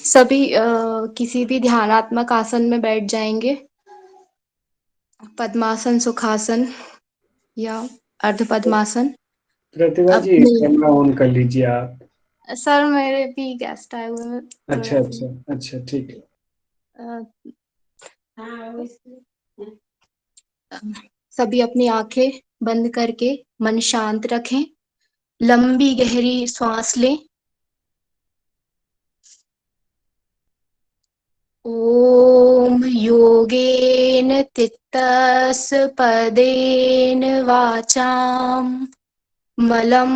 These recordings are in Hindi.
सभी किसी भी ध्यानात्मक आसन में बैठ जाएंगे। पद्मासन, सुखासन या अर्ध पद्मासन। प्रतिभा जी अपने कैमरा ऑन कर लीजिए आप। सर, मेरे भी गेस्ट आए हुए हैं अच्छा थोड़ा अच्छा अच्छा, ठीक है। अ, सभी अपनी आंखें बंद करके मन शांत रखें। लंबी गहरी सांस लें। ॐ योगेन चित्तस्पदेन वाचाम् मलं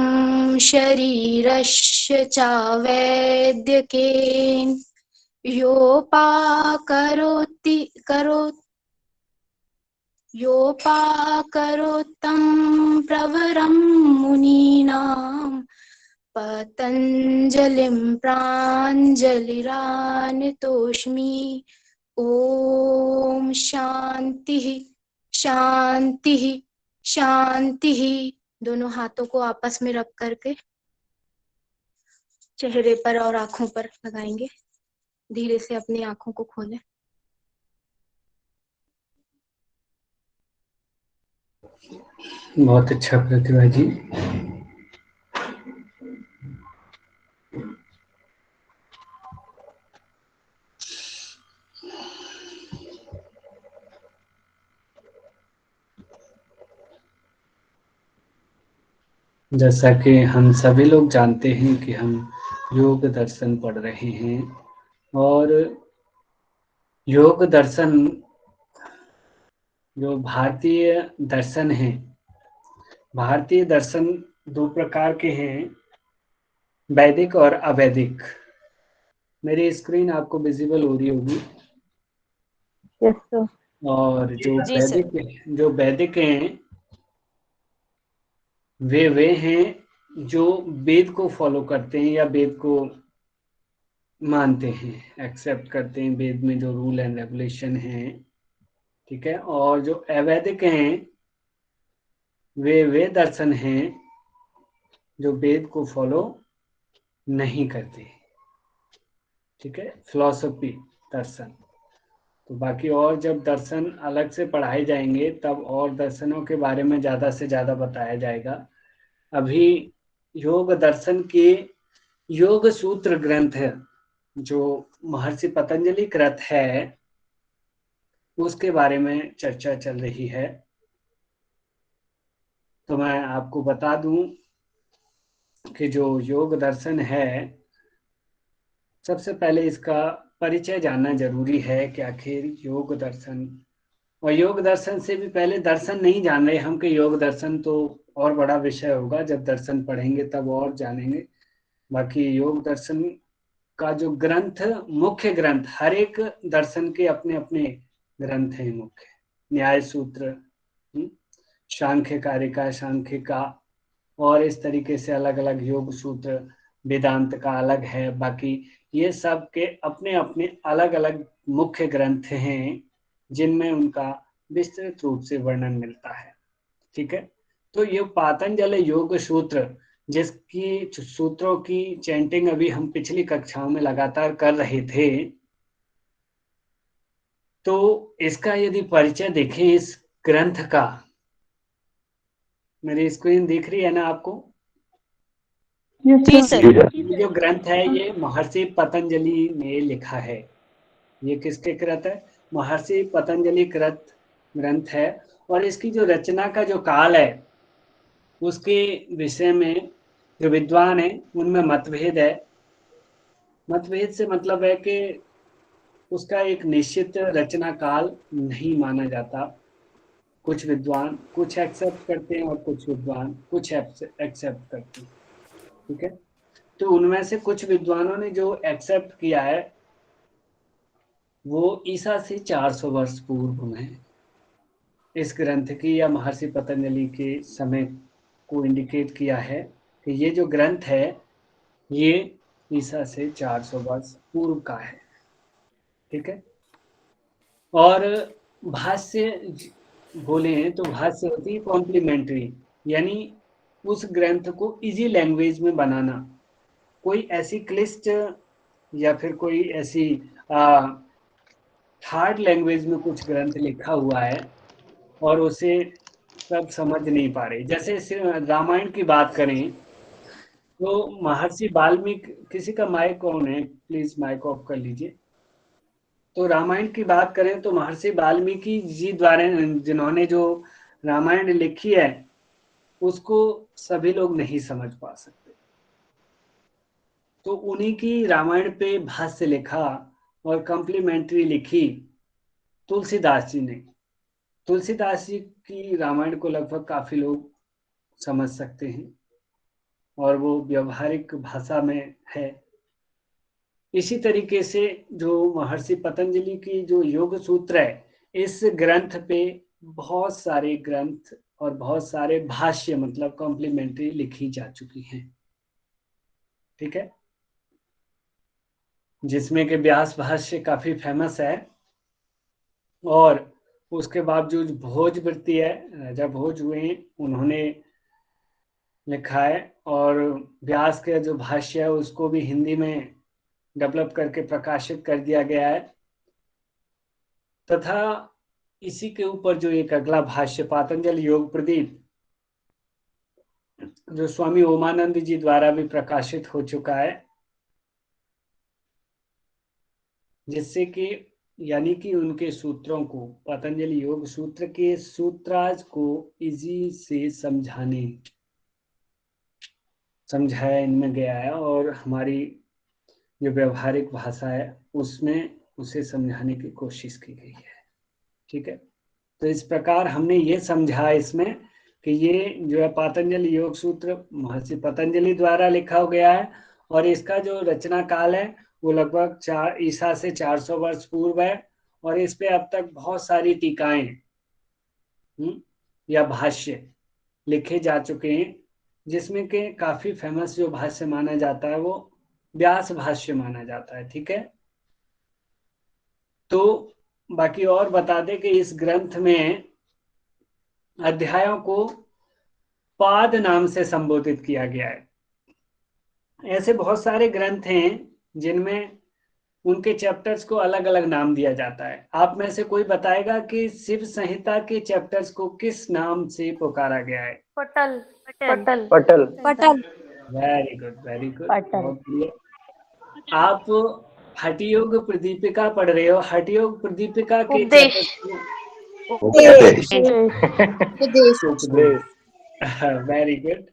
शरीरस्य चावैद्यकेन योपाकरोति योपाकरोत्तं प्रवरं मुनीनां पतञ्जलिं प्राञ्जलिरानतोऽस्मि। ॐ शांति शांति शांति। दोनों हाथों को आपस में रब करके चेहरे पर और आंखों पर लगाएंगे। धीरे से अपनी आंखों को खोलें। बहुत अच्छा प्रतिभा जी। जैसा कि हम सभी लोग जानते हैं कि हम योग दर्शन पढ़ रहे हैं, और योग दर्शन जो भारतीय दर्शन है, भारतीय दर्शन दो प्रकार के हैं, वैदिक और अवैदिक। मेरी स्क्रीन आपको विजिबल हो रही होगी। Yes sir. और जी सर। जो वैदिक हैं वे हैं जो वेद को फॉलो करते हैं या वेद को मानते हैं, एक्सेप्ट करते हैं वेद में जो रूल एंड रेगुलेशन हैं, ठीक है। और जो अवैदिक हैं वे दर्शन हैं जो वेद को फॉलो नहीं करते, ठीक है, फिलॉसफी दर्शन। तो बाकी और जब दर्शन अलग से पढ़ाए जाएंगे तब और दर्शनों के बारे में ज़्यादा से ज़्यादा बताया जाएगा। अभी योग दर्शन के योग सूत्र ग्रंथ है जो महर्षि पतंजलि कृत है, उसके बारे में चर्चा चल रही है। तो मैं आपको बता दूं कि जो योग दर्शन है, सबसे पहले इसका परिचय जानना जरूरी है कि आखिर योग दर्शन, और योग दर्शन से भी पहले दर्शन नहीं जान रहे हम कि योग दर्शन तो और बड़ा विषय होगा, जब दर्शन पढ़ेंगे तब और जानेंगे। बाकी योग दर्शन का जो ग्रंथ, मुख्य ग्रंथ, हर एक दर्शन के अपने अपने ग्रंथ हैं मुख्य। न्याय सूत्र, सांख्य कारिका, सांख्य का, और इस तरीके से अलग अलग योग सूत्र, वेदांत का अलग है। बाकी ये सब के अपने अपने अलग अलग मुख्य ग्रंथ हैं जिनमें उनका विस्तृत रूप से वर्णन मिलता है, ठीक है। तो ये पातंजलि योग सूत्र, जिसकी सूत्रों की चैंटिंग अभी हम पिछली कक्षाओं में लगातार कर रहे थे, तो इसका यदि परिचय देखें इस ग्रंथ का, मेरी स्क्रीन दिख रही है ना आपको? जी सर। ये जो ग्रंथ है ये महर्षि पतंजलि ने लिखा है। ये किसके कृत है? महर्षि पतंजलि कृत ग्रंथ है। और इसकी जो रचना का जो काल है उसके विषय में जो विद्वान है उनमें मतभेद है। मतभेद से मतलब है कि उसका एक निश्चित रचना काल नहीं माना जाता। कुछ विद्वान कुछ एक्सेप्ट करते हैं और कुछ विद्वान कुछ एक्सेप्ट करते हैं, ठीक है। तो उनमें से कुछ विद्वानों ने जो एक्सेप्ट किया है वो ईसा से 400 वर्ष पूर्व में इस ग्रंथ की या महर्षि पतंजलि के समय को इंडिकेट किया है कि ये जो ग्रंथ है ये ईसा से 400 वर्ष पूर्व का है, ठीक है। और भाष्य बोले हैं तो भाष्य होती है कॉम्प्लीमेंट्री, यानी उस ग्रंथ को इजी लैंग्वेज में बनाना। कोई ऐसी क्लिष्ट या फिर कोई ऐसी हार्ड लैंग्वेज में कुछ ग्रंथ लिखा हुआ है और उसे सब समझ नहीं पा रहे। जैसे रामायण की बात करें तो महर्षि वाल्मीकि, किसी का माइक ऑन है, प्लीज माइक ऑफ कर लीजिए। तो रामायण की बात करें तो महर्षि वाल्मीकि जी द्वारा जिन्होंने जो रामायण लिखी है उसको सभी लोग नहीं समझ पा सकते, तो उन्हीं की रामायण पे भाष्य लिखा और कॉम्प्लीमेंट्री लिखी तुलसीदास जी ने। तुलसीदास जी की रामायण को लगभग काफी लोग समझ सकते हैं और वो व्यवहारिक भाषा में है। इसी तरीके से जो महर्षि पतंजलि की जो योग सूत्र है, इस ग्रंथ पे बहुत सारे ग्रंथ और बहुत सारे भाष्य मतलब कॉम्प्लीमेंट्री लिखी जा चुकी हैं, ठीक है, जिसमें कि व्यास भाष्य काफी फेमस है। और उसके बावजूद भोजवृत्ति है, राजा भोज हुए उन्होंने लिखा है, और व्यास के जो भाष्य है उसको भी हिंदी में डेवलप करके प्रकाशित कर दिया गया है। तथा इसी के ऊपर जो एक अगला भाष्य पातंजलि योग प्रदीप, जो स्वामी ओमानंद जी द्वारा भी प्रकाशित हो चुका है, जिससे कि यानी कि उनके सूत्रों को, पतंजलि योग सूत्र के सूत्रार्थ को इजी से समझाया इनमें गया है, और हमारी जो व्यवहारिक भाषा है उसमें उसे समझाने की कोशिश की गई है, ठीक है। तो इस प्रकार हमने ये समझा इसमें कि ये जो है पातंजलि योग सूत्र महर्षि पतंजलि द्वारा लिखा गया है, और इसका जो रचना काल है वो लगभग ईसा से 400 वर्ष पूर्व है, और इस पे अब तक बहुत सारी टीकाएं या भाष्य लिखे जा चुके हैं, जिसमें के काफी फेमस जो भाष्य माना जाता है वो व्यास भाष्य माना जाता है, ठीक है। तो बाकी और बता दें कि इस ग्रंथ में अध्यायों को पाद नाम से संबोधित किया गया है। ऐसे बहुत सारे ग्रंथ हैं जिनमें उनके चैप्टर्स को अलग अलग नाम दिया जाता है। आप में से कोई बताएगा कि शिव संहिता के चैप्टर्स को किस नाम से पुकारा गया है? पटल पटल पटल पटल। वेरी गुड, वेरी गुड, पटल। बहुत बढ़िया। आप हठयोग प्रदीपिका पढ़ रहे हो, हठयोग प्रदीपिका के उपदेश। चैप्टर्स उपदेश। उपदेश। उपदेश, वेरी गुड।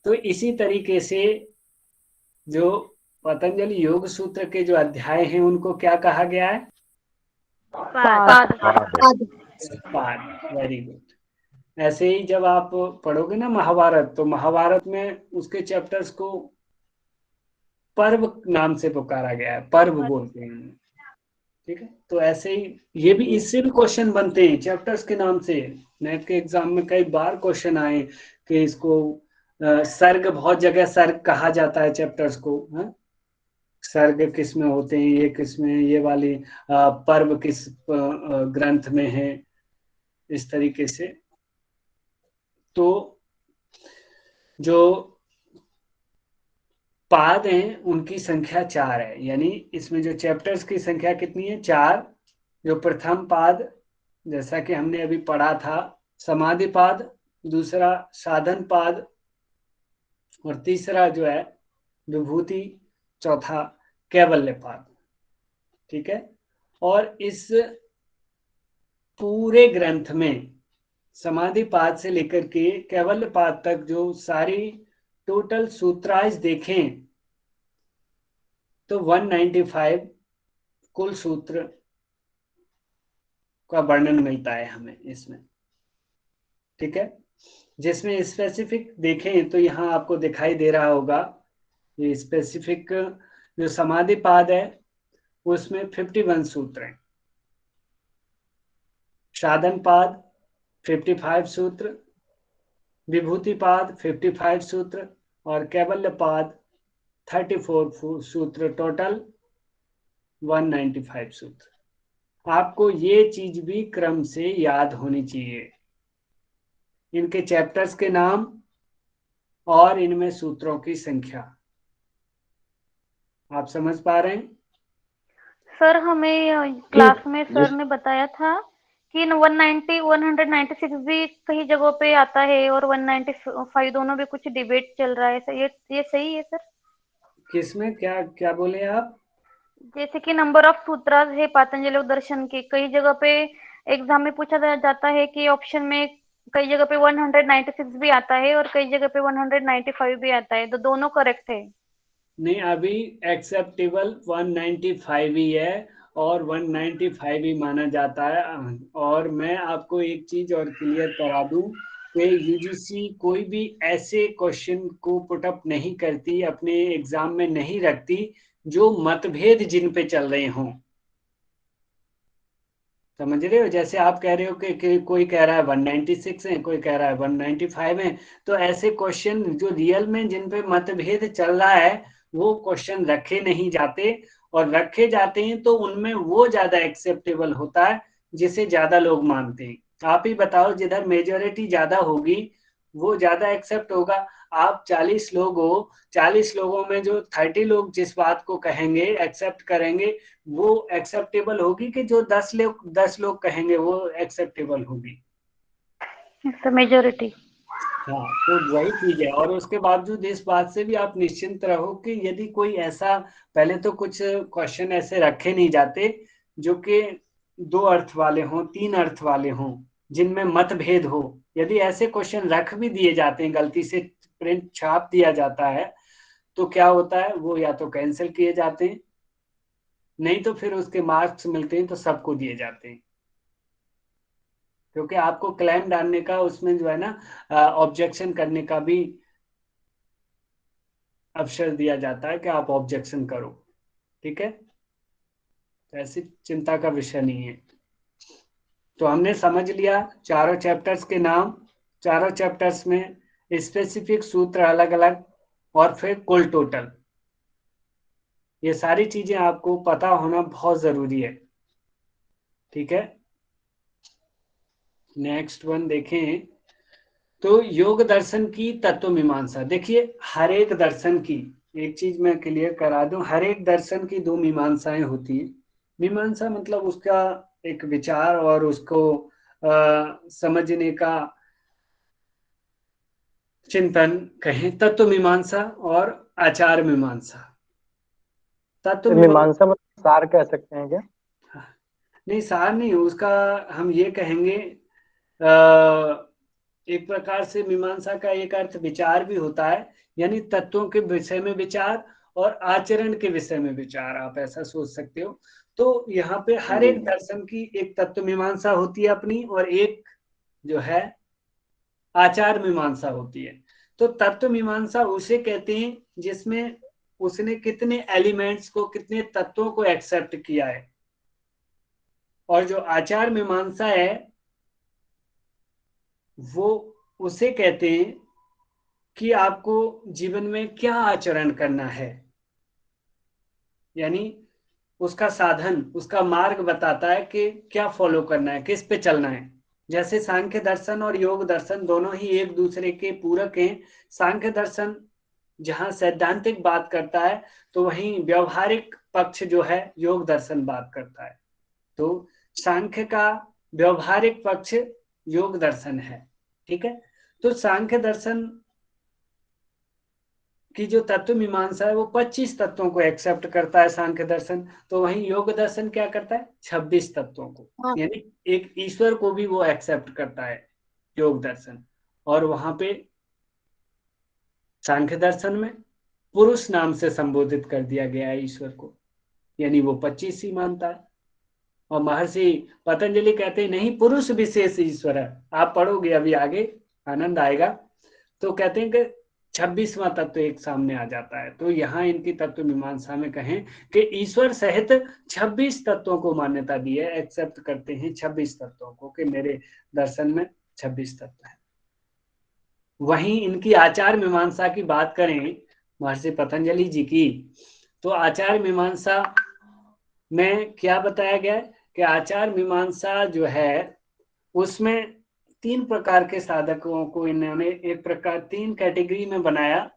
तो इसी तरीके से जो पतंजलि योग सूत्र के जो अध्याय हैं उनको क्या कहा गया है? पाद। पाद, वेरी गुड। ऐसे ही जब आप पढ़ोगे ना महाभारत, तो महाभारत में उसके चैप्टर्स को पर्व नाम से पुकारा गया है, पर्व बोलते हैं, ठीक है। तो ऐसे ही ये भी, इससे भी क्वेश्चन बनते हैं चैप्टर्स के नाम से। नेट के एग्जाम में कई बार क्वेश्चन आए कि इसको सर्ग, बहुत जगह सर्ग कहा जाता है चैप्टर्स को, है? सर्ग किस में होते हैं, ये किस में, ये वाली पर्व किस ग्रंथ में है, इस तरीके से। तो जो पाद हैं उनकी संख्या 4 है, यानी इसमें जो चैप्टर्स की संख्या कितनी है? 4। जो प्रथम पाद, जैसा कि हमने अभी पढ़ा था, समाधि पाद, दूसरा साधन पाद, और तीसरा जो है विभूति, चौथा कैवल्य पाद, ठीक है। और इस पूरे ग्रंथ में समाधि पाद से लेकर के कैवल्य पाद तक जो सारी टोटल सूत्राज देखें तो 195 कुल सूत्र का वर्णन मिलता है हमें इसमें, ठीक है। जिसमें स्पेसिफिक देखें तो यहाँ आपको दिखाई दे रहा होगा, ये स्पेसिफिक जो समाधि पाद है उसमें 51 सूत्र हैं, साधन पाद 55 सूत्र, विभूति पाद 55 सूत्र, और कैवल्य पाद 34 सूत्र, टोटल 195 सूत्र। आपको ये चीज भी क्रम से याद होनी चाहिए। इनके चैप्टर्स के नाम और इनमें सूत्रों की संख्या। आप समझ पा रहे हैं? सर हमें क्लास में सर ने बताया था कि 190 196 भी कई जगहों पे आता है और 195 दोनों भी कुछ डिबेट चल रहा है सर, ये सही है सर? किसमें क्या क्या बोले आप? जैसे कि नंबर ऑफ सूत्रास है पातंजलि दर्शन के, कई जगह पे एग्जाम में पूछा जाता है कि ऑप्शन में कई जगह पे 196 भी आता है और कई जगह पे 195 भी आता है, तो दोनों करेक्ट है। नहीं, अभी एक्सेप्टेबल 195 ही है और 195 ही माना जाता है। और मैं आपको एक चीज और क्लियर करा दूं कि यूजीसी कोई भी ऐसे क्वेश्चन को पुटअप नहीं करती, अपने एग्जाम में नहीं रखती जो मतभेद जिन पे चल रहे हों। समझ रहे हो? जैसे आप कह रहे हो कि कोई कह रहा है 196 है, कोई कह रहा है 195 है, तो ऐसे क्वेश्चन जो रियल में जिन पे मतभेद चल रहा है वो क्वेश्चन रखे नहीं जाते, और रखे जाते हैं तो उनमें वो ज्यादा एक्सेप्टेबल होता है जिसे ज्यादा लोग मानते हैं। आप ही बताओ, जिधर मेजोरिटी ज्यादा होगी वो ज्यादा एक्सेप्ट होगा। आप 40 लोग हो, 40 लोगों में जो 30 लोग जिस बात को कहेंगे, एक्सेप्ट करेंगे, वो एक्सेप्टेबल होगी कि जो 10 लोग कहेंगे वो एक्सेप्टेबल होगी? Sir majority. हाँ, तो वही चीज है। और उसके बावजूद इस बात से भी आप निश्चिंत रहो कि यदि कोई ऐसा, पहले तो कुछ क्वेश्चन ऐसे रखे नहीं जाते जो कि 2 अर्थ वाले हों, 3 अर्थ वाले हों, जिनमें मतभेद हो। यदि ऐसे क्वेश्चन रख भी दिए जाते हैं, गलती से प्रिंट छाप दिया जाता है, तो क्या होता है, वो या तो कैंसिल किए जाते हैं, नहीं तो फिर उसके मार्क्स मिलते हैं तो सबको दिए जाते हैं। क्योंकि आपको क्लेम डालने का, उसमें जो है ना, ऑब्जेक्शन करने का भी अवसर दिया जाता है कि आप ऑब्जेक्शन करो। ठीक है, तो ऐसी चिंता का विषय नहीं है। तो हमने समझ लिया चारों चैप्टर्स के नाम, चारों चैप्टर्स में स्पेसिफिक सूत्र अलग अलग, और फिर कुल टोटल। ये सारी चीजें आपको पता होना बहुत जरूरी है। ठीक है, नेक्स्ट वन देखें। तो योग दर्शन की तत्व मीमांसा। देखिए, हर एक दर्शन की, एक चीज मैं क्लियर करा दूं, हर एक दर्शन की 2 मीमांसाएं होती है। मीमांसा मतलब उसका एक विचार और उसको समझने का चिंतन कहें, तत्व मीमांसा और आचार मीमांसा। तत्व मीमांसा, मीमांसा मतलब सार कह सकते हैं क्या? नहीं सार नहीं, उसका हम ये कहेंगे, एक प्रकार से मीमांसा का एक अर्थ विचार भी होता है, यानी तत्वों के विषय में विचार और आचरण के विषय में विचार, आप ऐसा सोच सकते हो। तो यहाँ पे हर एक दर्शन की एक तत्व मीमांसा होती है अपनी, और एक जो है आचार मीमांसा होती है। तो तत्व मीमांसा उसे कहते हैं जिसमें उसने कितने एलिमेंट्स को, कितने तत्वों को एक्सेप्ट किया है। और जो आचार मीमांसा है वो उसे कहते हैं कि आपको जीवन में क्या आचरण करना है, यानी उसका साधन, उसका मार्ग बताता है कि क्या फॉलो करना है, किस पे चलना है। जैसे सांख्य दर्शन और योग दर्शन दोनों ही एक दूसरे के पूरक हैं। सांख्य दर्शन जहां सैद्धांतिक बात करता है, तो वहीं व्यवहारिक पक्ष जो है योग दर्शन बात करता है। तो सांख्य का व्यवहारिक पक्ष योग दर्शन है। ठीक है, तो सांख्य दर्शन की जो तत्व मीमांसा है वो 25 तत्वों को एक्सेप्ट करता है सांख्य दर्शन। तो वहीं योग दर्शन क्या करता है, 26 तत्वों को, यानी एक ईश्वर को भी वो एक्सेप्ट करता है योग दर्शन। और वहां पे सांख्य दर्शन में पुरुष नाम से संबोधित कर दिया गया है ईश्वर को, यानी वो 25 ही मानता है। और महर्षि पतंजलि कहते हैं नहीं, पुरुष विशेष ईश्वर है। आप पढ़ोगे अभी आगे, आनंद आएगा। तो कहते हैं कि 26वां तत्व एक सामने आ जाता है। तो यहाँ इनकी तत्व मीमांसा में कहें कि ईश्वर सहित 26 तत्वों को मान्यता दी है, एक्सेप्ट करते हैं 26 तत्वों को, कि मेरे दर्शन में 26 तत्व है। वहीं इनकी आचार मीमांसा की बात करें महर्षि पतंजलि जी की, तो आचार मीमांसा में क्या बताया गया कि आचार मीमांसा जो है उसमें तीन प्रकार के साधकों को इन्होंने एक प्रकार 3 कैटेगरी में बनाया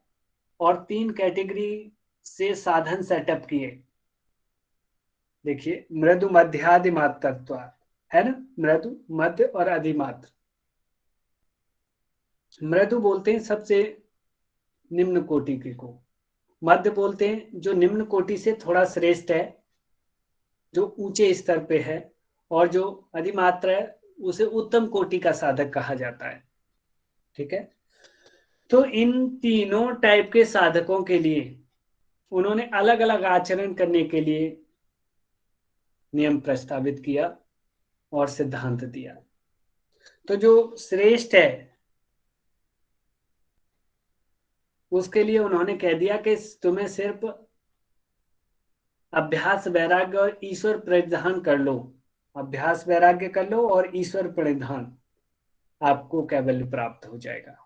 और 3 कैटेगरी से साधन सेटअप किए। देखिए, मृदु, मध्यादि मात्रत्व है ना, मृदु, मध्य और अधिमात्र। मृदु बोलते हैं सबसे निम्न कोटि के को, मध्य बोलते हैं जो निम्न कोटि से थोड़ा श्रेष्ठ है, जो ऊंचे स्तर पे है, और जो अधिमात्र है उसे उत्तम कोटि का साधक कहा जाता है। ठीक है, तो इन तीनों टाइप के साधकों के लिए उन्होंने अलग अलग आचरण करने के लिए नियम प्रस्तावित किया और सिद्धांत दिया। तो जो श्रेष्ठ है उसके लिए उन्होंने कह दिया कि तुम्हें सिर्फ अभ्यास वैराग्य और ईश्वर प्रणिधान कर लो, अभ्यास वैराग्य कर लो और ईश्वर प्रणिधान, आपको कैवल्य प्राप्त हो जाएगा।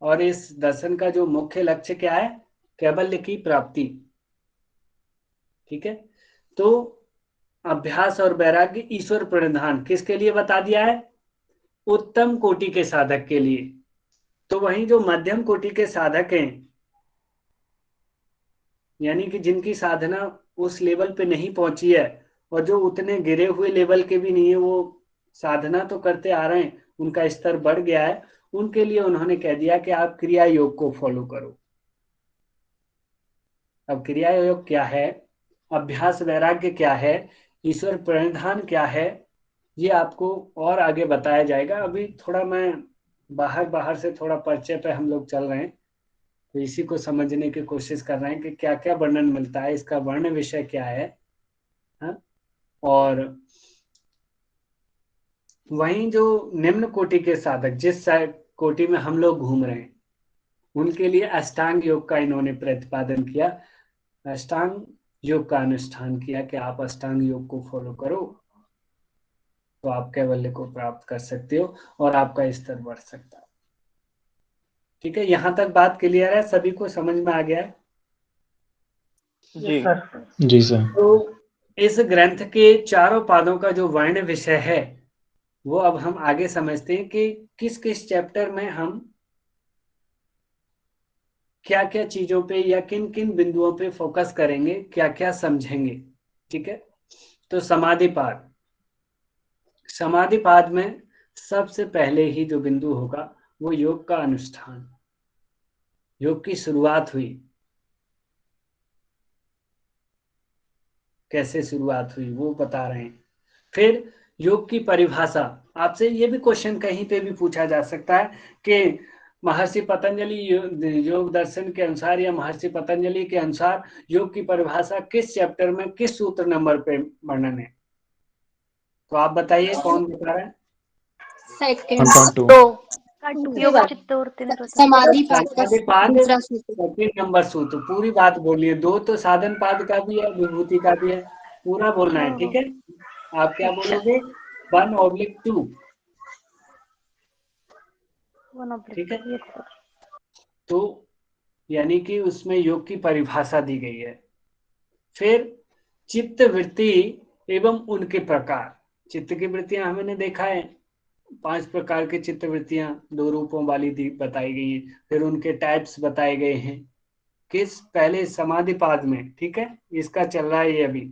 और इस दर्शन का जो मुख्य लक्ष्य क्या है? कैवल्य की प्राप्ति। ठीक है, तो अभ्यास और वैराग्य, ईश्वर प्रणिधान किसके लिए बता दिया है? उत्तम कोटि के साधक के लिए। तो वहीं जो मध्यम कोटि के साधक हैं, यानी कि जिनकी साधना उस लेवल पे नहीं पहुंची है और जो उतने गिरे हुए लेवल के भी नहीं है, वो साधना तो करते आ रहे हैं, उनका स्तर बढ़ गया है, उनके लिए उन्होंने कह दिया कि आप क्रिया योग को फॉलो करो। अब क्रिया योग क्या है, अभ्यास वैराग्य क्या है, ईश्वर प्रणिधान क्या है, ये आपको और आगे बताया जाएगा। अभी थोड़ा मैं बाहर से थोड़ा परिचय पे हम लोग चल रहे हैं, तो इसी को समझने की कोशिश कर रहे हैं कि क्या क्या वर्णन मिलता है, इसका वर्ण विषय क्या है। हाँ? और वहीं जो निम्न कोटि के साधक, जिस कोटि में हम लोग घूम रहे हैं, उनके लिए अष्टांग योग का इन्होंने प्रतिपादन किया, अष्टांग योग का अनुष्ठान किया कि आप अष्टांग योग को फॉलो करो तो आप कैवल्य को प्राप्त कर सकते हो और आपका स्तर बढ़ सकता है। ठीक है, यहां तक बात क्लियर है? सभी को समझ में आ गया है? जी सर। तो इस ग्रंथ के चारों पादों का जो वर्ण विषय है वो अब हम आगे समझते हैं कि किस किस चैप्टर में हम क्या क्या चीजों पे या किन किन बिंदुओं पे फोकस करेंगे, क्या क्या समझेंगे। ठीक है, तो समाधिपाद, समाधिपाद में सबसे पहले ही जो बिंदु होगा वो योग का अनुष्ठान, योग की शुरुआत हुई, कैसे शुरुआत हुई वो बता रहे हैं। फिर योग की परिभाषा, आपसे ये भी क्वेश्चन कहीं पे भी पूछा जा सकता है कि महर्षि पतंजलि योग दर्शन के अनुसार या महर्षि पतंजलि के अनुसार योग की परिभाषा किस चैप्टर में किस सूत्र नंबर पे वर्णन है? तो आप बताइए, कौन बता रहा है? समाधिपाद का समाधिपाद दूसरा सूत्र। सेकंड नंबर सूत्र। पूरी बात बोलिए, दो तो साधन पाद का भी है, विभूति का भी है, पूरा बोलना है। ठीक है, आप क्या बोलोगे? 1/2। ठीक है, तो यानी कि उसमें योग की परिभाषा दी गई है। फिर चित्त वृत्ति एवं उनके प्रकार, चित्त की वृत्तियां हमने देखा है, 5 प्रकार की चित्त वृत्तियां 2 रूपों वाली बताई गई है। फिर उनके टाइप्स बताए गए हैं किस पहले समाधिपाद में। ठीक है, इसका चल रहा है ये अभी।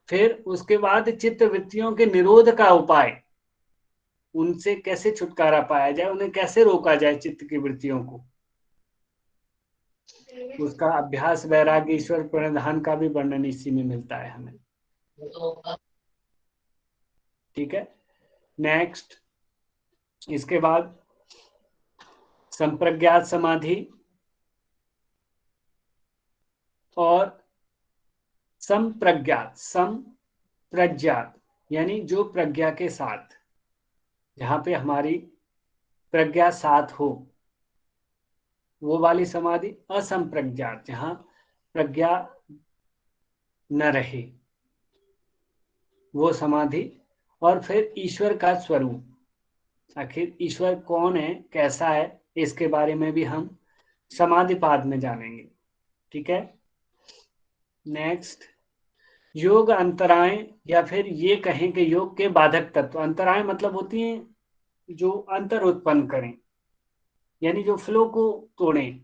फिर उसके बाद चित्त वृत्तियों के निरोध का उपाय, उनसे कैसे छुटकारा पाया जाए, उन्हें कैसे रोका जाए चित्त की वृत्तियों को, उसका अभ्यास वैराग्य ईश्वर प्रणिधान का भी वर्णन इसी में मिलता है हमें। ठीक है, नेक्स्ट, इसके बाद संप्रज्ञात समाधि और संप्रज्ञात, संप्रज्ञात यानी जो प्रज्ञा के साथ, जहां पे हमारी प्रज्ञा साथ हो वो वाली समाधि। असंप्रज्ञात, जहां प्रज्ञा न रहे वो समाधि। और फिर ईश्वर का स्वरूप, आखिर ईश्वर कौन है, कैसा है, इसके बारे में भी हम समाधिपाद में जानेंगे। ठीक है, नेक्स्ट योग अंतराएं, या फिर ये कहें कि योग के बाधक तत्व। अंतराएं मतलब होती हैं जो अंतर उत्पन्न करें, यानी जो फ्लो को तोड़ें।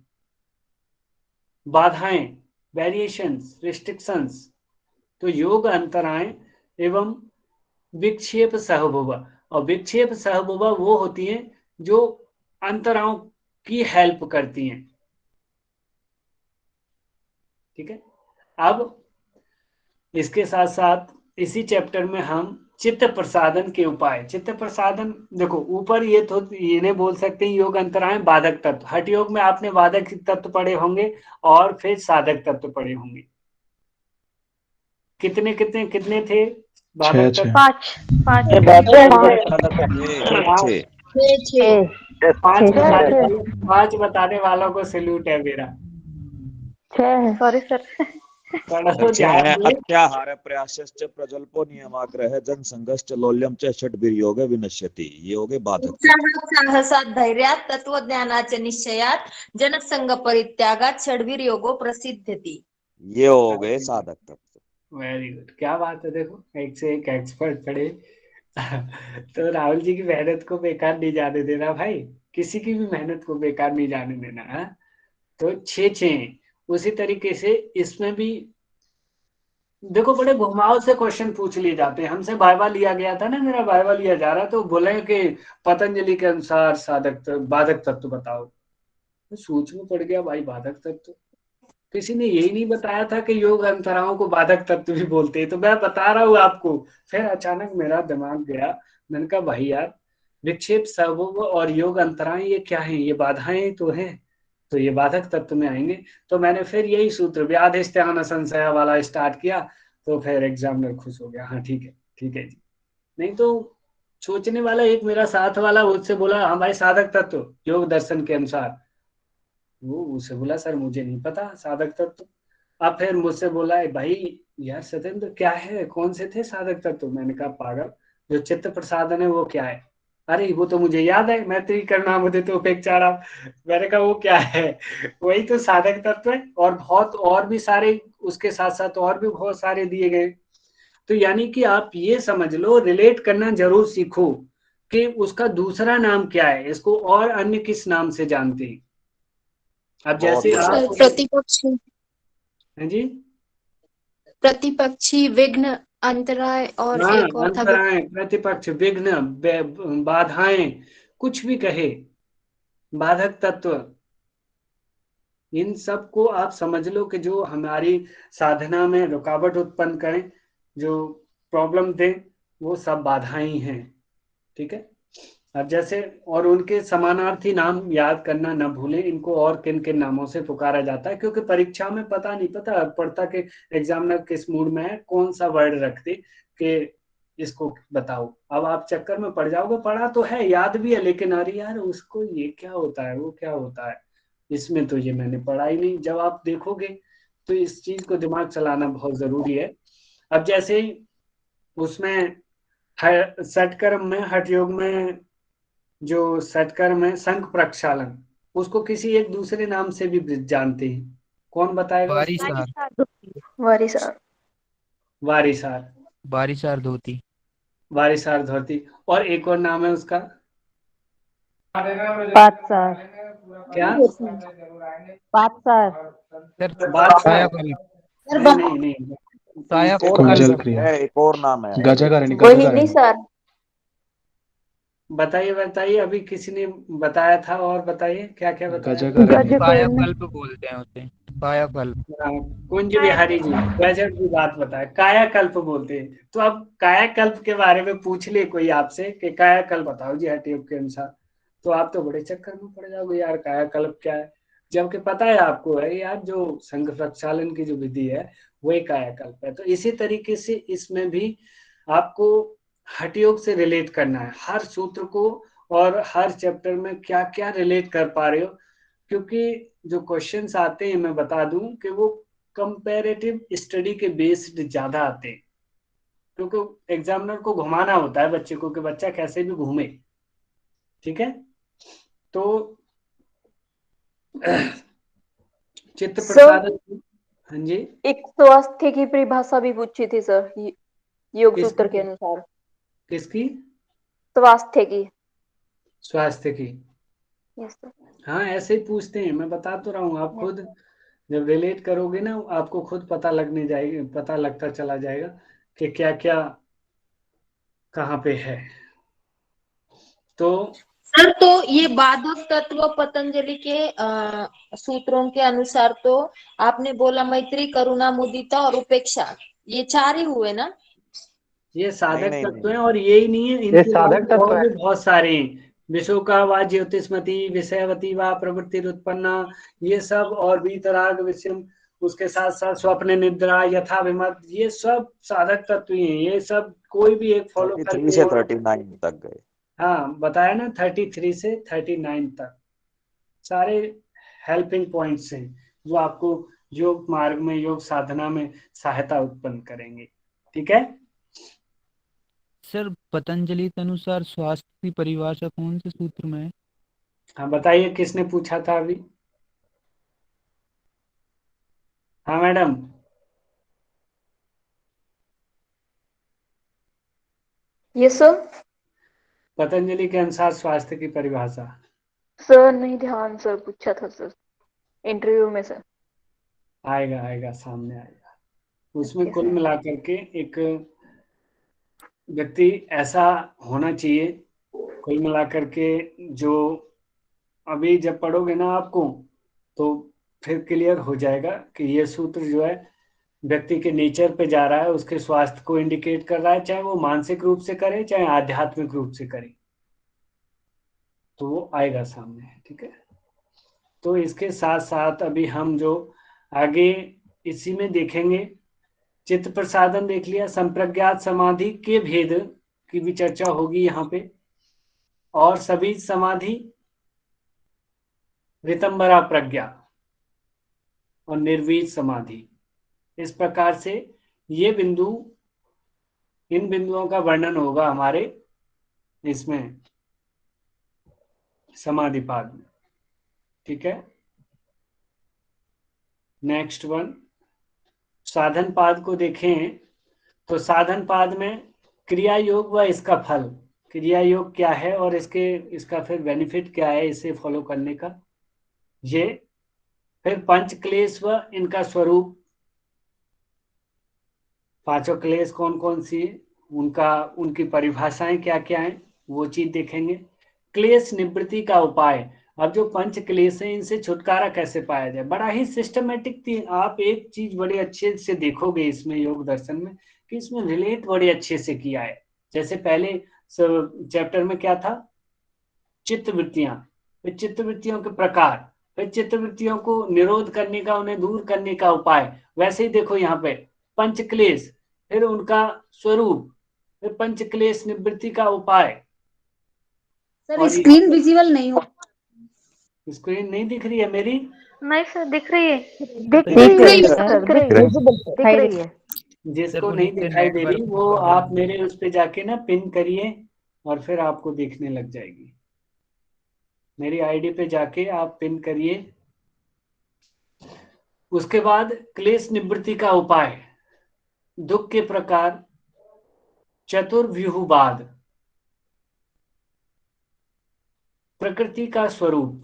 बाधाएं, वेरिएशंस, रिस्ट्रिक्शंस। तो योग अंतराएं एवं विक्षेप सहभुवा। और विक्षेप सहभुवा वो होती हैं जो अंतराओं की हेल्प करती हैं। ठीक है। अब इसके साथ साथ इसी चैप्टर में हम चित्त प्रसादन के उपाय। चित्त प्रसादन, देखो ऊपर ये तो ये नहीं बोल सकते योग अंतराएं बाधक तत्व। हठ योग में आपने बाधक तत्व पढ़े होंगे और फिर साधक तत्व पढ़े होंगे। कितने कितने कितने थे बाधक तत्व? पांच पांच पांच बताने वालों को सैल्यूट है मेरा। Sorry sir. पढ़ो ध्यान से। अत्याहार प्रयासश्च प्रजल्पो नियमाग्रह जनसंघश्च लौल्यम च षड्वीर्योगे विनश्यति। ये हो गए बाधक। साहसात धैर्यात तत्वज्ञानाच्या निश्चयात जनसंग परित्यागात षड्वीर योगो प्रसिद्धति। ये हो गए साधक तत्व। वेरी गुड, क्या बात है। देखो एक से एक एक्सपर्ट पढ़े। तो राहुल जी की मेहनत को बेकार नहीं जाने देना भाई, किसी की भी मेहनत को बेकार नहीं जाने देना है। तो 6 उसी तरीके से इसमें भी देखो बड़े घुमाव से क्वेश्चन पूछ लिए जाते हैं। हमसे वाइवा लिया गया था ना, मेरा वाइवा लिया जा रहा, तो बोले कि पतंजलि के अनुसार साधक बाधक तत्व बताओ। तो सोच में पड़ गया भाई, बाधक तत्व किसी ने यही नहीं बताया था कि योग अंतराओं को बाधक तत्व भी बोलते हैं। तो मैं बता रहा हूँ आपको। फिर अचानक मेरा दिमाग गया, मैंने कहा भाई यार, विक्षेप सबब और योग अंतराएं ये क्या है? ये बाधाएं तो हैं, तो ये बाधक तत्व में आएंगे। तो मैंने फिर यही सूत्र व्याधिष्ठान संशय वाला स्टार्ट किया। तो फिर एग्जामिनर खुश हो गया, हाँ ठीक है जी। नहीं तो सोचने वाला एक मेरा साथ वाला उससे बोला हाँ भाई साधक तत्व योग दर्शन के अनुसार। वो उसे बोला सर मुझे नहीं पता साधक तत्व। अब फिर मुझसे बोला है भाई यार सत्येंद्र क्या है, कौन से थे साधक तत्व? मैंने कहा पागल, जो चित्त प्रसादन है वो क्या है? अरे वो तो मुझे याद है, मैत्री करना मुझे तो उपेक्षारा। मैंने कहा वो क्या है? वही तो साधक तत्व है। और बहुत और भी सारे उसके साथ साथ और भी बहुत सारे दिए गए। तो यानी कि आप ये समझ लो, रिलेट करना जरूर सीखो कि उसका दूसरा नाम क्या है, इसको और अन्य किस नाम से जानते हैं। अब जैसे सर आप प्रतिपक्षी, हैं जी, प्रतिपक्षी, विघ्न, अंतराय और हाँ एक और था। अंतराएं, प्रतिपक्ष, विघ्न, बाधाएं, कुछ भी कहे, बाधक तत्व, इन सब को आप समझ लो कि जो हमारी साधना में रुकावट उत्पन्न करें, जो प्रॉब्लम दें, वो सब बाधाएं ही हैं। ठीक है। अब जैसे और उनके समानार्थी नाम याद करना न भूलें, इनको और किन किन नामों से पुकारा जाता है, क्योंकि परीक्षा में पता नहीं पड़ता कि एग्जामिनर किस मूड में है, कौन सा वर्ड रख दे कि इसको बताओ। अब आप चक्कर में पड़ जाओगे, पढ़ा तो है, याद भी है, लेकिन अरे यार उसको ये क्या होता है, वो क्या होता है, इसमें तो ये मैंने पढ़ा ही नहीं। जब आप देखोगे तो इस चीज को दिमाग चलाना बहुत जरूरी है। अब जैसे उसमें सटकर्म में, हठ योग में जो सटकर्म है संघ प्रक्षालन, उसको किसी एक दूसरे नाम से भी जानते हैं। कौन बताएगा? वारिसार। वारिसार, बारिशार धोती। वारिसार धोती। और एक और नाम है उसका पातसार। क्या? पातसार। सर बात कायाकल्प। नहीं कुंजल क्रिया है, एक और नाम है। रोहिणी सर। बताइए अभी किसी ने बताया था, और बताइए क्या क्या बताया? कायाकल्प बोलते हैं उसे, कायाकल्प। कुंज बिहारी जी गजब की बात बताया, कायाकल्प बोलते हैं। तो अब कायाकल्प के बारे में पूछ ले कोई आपसे कि कायाकल्प बताओ जी हठ योग के अनुसार, तो आप तो बड़े चक्कर में पड़ जाओगे यार, कायाकल्प क्या है, जबकि पता है आपको है यार जो संघ प्रक्षालन की जो विधि है वही कायाकल्प है। तो इसी तरीके से इसमें भी आपको हठ योग से रिलेट करना है हर सूत्र को, और हर चैप्टर में क्या क्या रिलेट कर पा रहे हो, क्योंकि जो क्वेश्चंस आते हैं मैं बता दूं कि वो कंपैरेटिव स्टडी के बेस्ड ज्यादा आते हैं, क्योंकि एग्जामिनर को घुमाना होता है बच्चे को कि बच्चा कैसे भी घूमे। ठीक है। तो चित्त प्रसादन, हाँ जी, एक स्वास्थ्य की परिभाषा भी पूछी थी सर, योग सूत्र के किसकी अनुसार। किसकी? स्वास्थ्य की। स्वास्थ्य की। Yes sir. हाँ, ऐसे ही पूछते हैं, मैं बता तो रहा हूँ। आप खुद जब रिलेट करोगे ना, आपको खुद पता लगता चला जाएगा कि क्या क्या कहाँ पे है। तो सर, तो ये बाधक तत्व पतंजलि के सूत्रों के अनुसार तो आपने बोला मैत्री, करुणा, मुदिता और उपेक्षा, ये 4 ही हुए ना? ये साधक नहीं, तत्व नहीं। हैं, और यही नहीं है, ये इनके साधक अलावा तत्व और भी है। बहुत सारे हैं। विशोका वा ज्योतिष्मति, विषयवती वा प्रवृत्ति उत्पन्ना, ये सब, और वीतराग विषम, उसके साथ साथ स्वप्न निद्रा, यथा विमत, ये सब साधक तत्व ही हैं। ये सब कोई भी एक फॉलो 33 करके, से 39 तक गए। हाँ बताया ना, 33 से 39 तक सारे हेल्पिंग पॉइंट्स हैं जो आपको योग मार्ग में, योग साधना में सहायता उत्पन्न करेंगे। ठीक है। सर पतंजलि के अनुसार स्वास्थ्य की परिभाषा कौन से सूत्र में है? हाँ बताइए, किसने पूछा था अभी? हाँ मैडम। Yes sir. पतंजलि के अनुसार स्वास्थ्य की परिभाषा सर नहीं ध्यान सर, पूछा था सर इंटरव्यू में सर। आएगा आएगा, सामने आएगा। उसमें ओके कुल सर। मिलाकर के एक व्यक्ति ऐसा होना चाहिए, कुल मिलाकर के, जो अभी जब पढ़ोगे ना आपको, तो फिर क्लियर हो जाएगा कि ये सूत्र जो है व्यक्ति के नेचर पे जा रहा है, उसके स्वास्थ्य को इंडिकेट कर रहा है, चाहे वो मानसिक रूप से करे चाहे आध्यात्मिक रूप से करे, तो वो आएगा सामने। ठीक है। तो इसके साथ साथ अभी हम जो आगे इसी में देखेंगे, चित्त प्रसादन देख लिया, संप्रज्ञात समाधि के भेद की भी चर्चा होगी यहाँ पे, और सभी समाधि, ऋतंबरा प्रज्ञा और निर्वीज समाधि। इस प्रकार से ये बिंदु, इन बिंदुओं का वर्णन होगा हमारे इसमें समाधि पाद में। ठीक है। नेक्स्ट वन, साधन पाद को देखें तो साधन पाद में क्रिया योग व इसका फल, क्रिया योग क्या है और इसका फिर बेनिफिट क्या है इसे फॉलो करने का, ये फिर पंच क्लेश व इनका स्वरूप, पांचों क्लेश कौन कौन सी, उनकी परिभाषाएं क्या क्या है, वो चीज देखेंगे। क्लेश निवृत्ति का उपाय, अब जो पंच क्लेश है इनसे छुटकारा कैसे पाया जाए, बड़ा ही सिस्टमेटिक थी। आप एक चीज बड़े अच्छे से देखोगे इसमें योग दर्शन में कि इसमें रिलेट बड़े अच्छे से किया है। जैसे पहले चैप्टर में क्या था, चित्त वृत्तियां, फिर चित्त वृत्तियों के प्रकार, फिर चित्त वृत्तियों को निरोध करने का, उन्हें दूर करने का उपाय। वैसे ही देखो यहाँ पे पंच क्लेश, फिर उनका स्वरूप, फिर पंच क्लेश निवृत्ति का उपाय। सर स्क्रीन विजिबल नहीं हो, स्क्रीन नहीं दिख रही है मेरी? नहीं सर, दिख रही है। दिख रही है सर, सर, दिख रही है। जिसको सर, नहीं नीचे दिखाई दे रही नेटवर्क वो प्रॉब्लम आप है। मेरे उस पे जाके ना पिन करिए और फिर आपको दिखने लग जाएगी। मेरी आईडी पे जाके आप पिन करिए। उसके बाद क्लेश निवृत्ति का उपाय, दुख के प्रकार, चतुर्व्यूहवाद, प्रकृति का स्वरूप,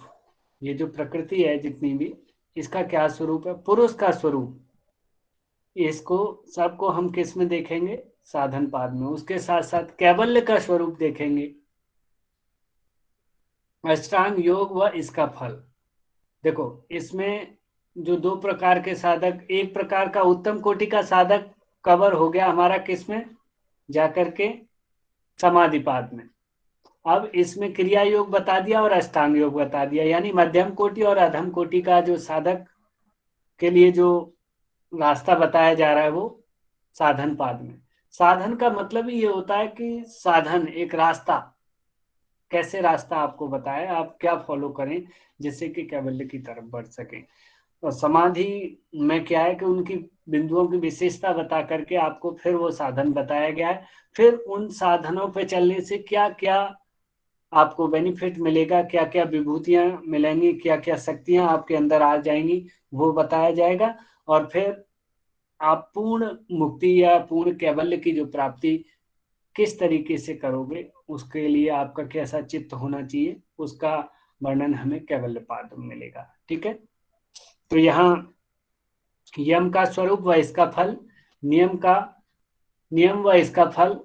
ये जो प्रकृति है जितनी भी, इसका क्या स्वरूप है, पुरुष का स्वरूप, इसको सबको हम किस में देखेंगे, साधन पाद में। उसके साथ साथ कैवल्य का स्वरूप देखेंगे, अष्टांग योग व इसका फल। देखो इसमें जो दो प्रकार के साधक, एक प्रकार का उत्तम कोटि का साधक कवर हो गया हमारा किसमें जाकर के, समाधि पाद में। अब इसमें क्रिया योग बता दिया और अष्टांग योग बता दिया, यानी मध्यम कोटि और अधम कोटि का जो साधक के लिए जो रास्ता बताया जा रहा है वो साधन पाद में। साधन का मतलब ही ये होता है कि साधन एक रास्ता, कैसे रास्ता आपको बताया, आप क्या फॉलो करें जिससे कि कैवल्य की तरफ बढ़ सके। और समाधि में क्या है कि उनकी बिंदुओं की विशेषता बता करके आपको फिर वो साधन बताया गया है, फिर उन साधनों पे चलने से क्या क्या आपको बेनिफिट मिलेगा, क्या क्या विभूतियां मिलेंगी, क्या क्या शक्तियां आपके अंदर आ जाएंगी, वो बताया जाएगा। और फिर आप पूर्ण मुक्ति या पूर्ण कैवल्य की जो प्राप्ति किस तरीके से करोगे, उसके लिए आपका कैसा चित्त होना चाहिए, उसका वर्णन हमें कैवल्य पाद में मिलेगा। ठीक है, तो यहाँ यम का स्वरूप व इसका फल, नियम व इसका फल,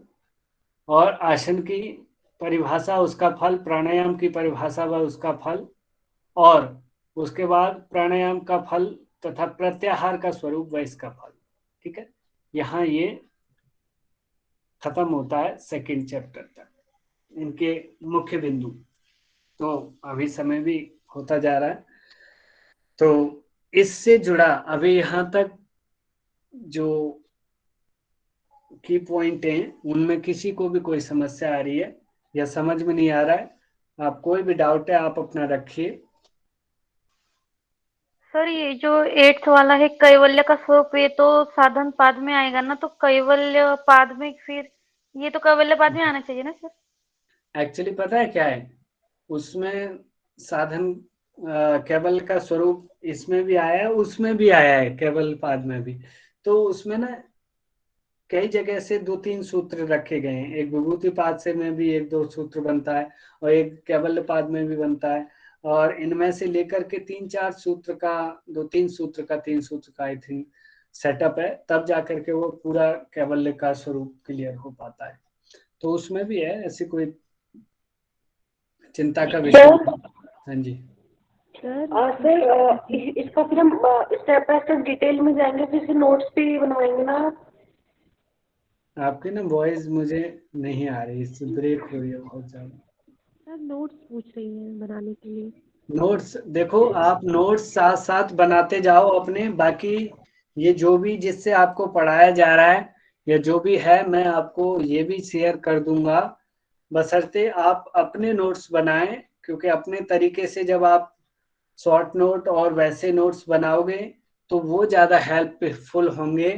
और आसन की परिभाषा उसका फल, प्राणायाम की परिभाषा व उसका फल, और उसके बाद प्राणायाम का फल तथा प्रत्याहार का स्वरूप व इसका फल। ठीक है, यहाँ ये खत्म होता है सेकंड चैप्टर तक, इनके मुख्य बिंदु। तो अभी समय भी होता जा रहा है, तो इससे जुड़ा अभी यहाँ तक जो की पॉइंट हैं उनमें किसी को भी कोई समस्या आ रही है या समझ में नहीं आ रहा है, आप कोई भी डाउट है आप अपना रखिए। सर ये जो 8th वाला है कैवल्य का स्वरूप, ये तो साधन पाद में आएगा ना, तो कैवल्य पाद में फिर ये तो कैवल्य पाद में आना चाहिए ना सर? एक्चुअली पता है क्या है, उसमें साधन केवल का स्वरूप इसमें भी आया है, उसमें भी आया है, केवल पाद में भी। तो उसमें ना कई जगह से 2-3 सूत्र रखे गए हैं, एक विभूति पाद से में भी 1-2 सूत्र बनता है और एक केवल पाद में भी बनता है, और इनमें से लेकर के 3-4 सूत्र का 2-3 सूत्र का 3 सूत्र का आई थिंक सेटअप है, तब जाकर के वो पूरा कैवल्य का स्वरूप क्लियर हो पाता है। तो उसमें भी है, ऐसी कोई चिंता का विषय नहीं। हाँ जी सर, इसका फिर हम स्टेप बाय स्टेप डिटेल में जाएंगे, फिर नोट्स भी बनवाएंगे ना? आपकी ना वॉइस मुझे नहीं आ रही, इससे ब्रेक हो रही है बहुत ज्यादा। सर नोट्स पूछ रही हैं बनाने के लिए। नोट्स देखो, आप नोट्स साथ साथ बनाते जाओ अपने, बाकी ये जो भी जिससे आपको पढ़ाया जा रहा है या जो भी है, मैं आपको ये भी शेयर कर दूंगा, बशर्ते आप अपने नोट्स बनाएं, क्योंकि अपने तरीके से जब आप शॉर्ट नोट और वैसे नोट्स बनाओगे तो वो ज़्यादा हेल्पफुल होंगे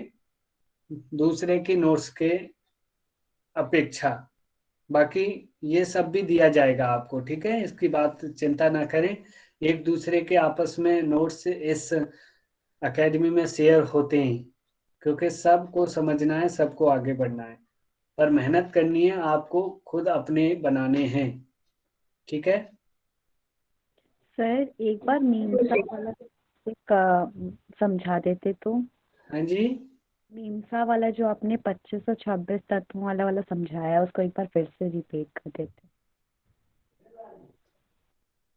दूसरे की नोट्स के अपेक्षा। बाकी ये सब भी दिया जाएगा आपको, ठीक है, इसकी बात चिंता ना करें। एक दूसरे के आपस में नोट्स इस एकेडमी में शेयर होते हैं, क्योंकि सबको समझना है, सबको आगे बढ़ना है, पर मेहनत करनी है, आपको खुद अपने बनाने हैं। ठीक है सर एक बार मीमसा वाला का समझा देते तो। हाँ जी, मीमसा वाला जो आपने 25 और 26 तत्वों वाला समझाया, उसको एक बार फिर से रिपीट कर देते।